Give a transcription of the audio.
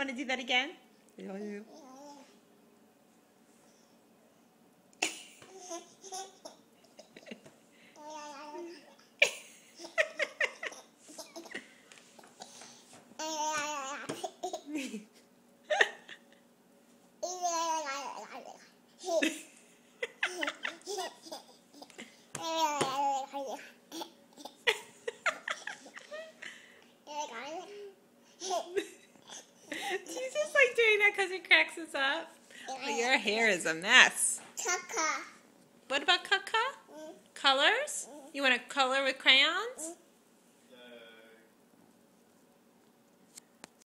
want to do that again? She's just like doing that because it cracks us up. Oh, your hair is a mess. Caca. What about caca? Colors? You want to color with crayons?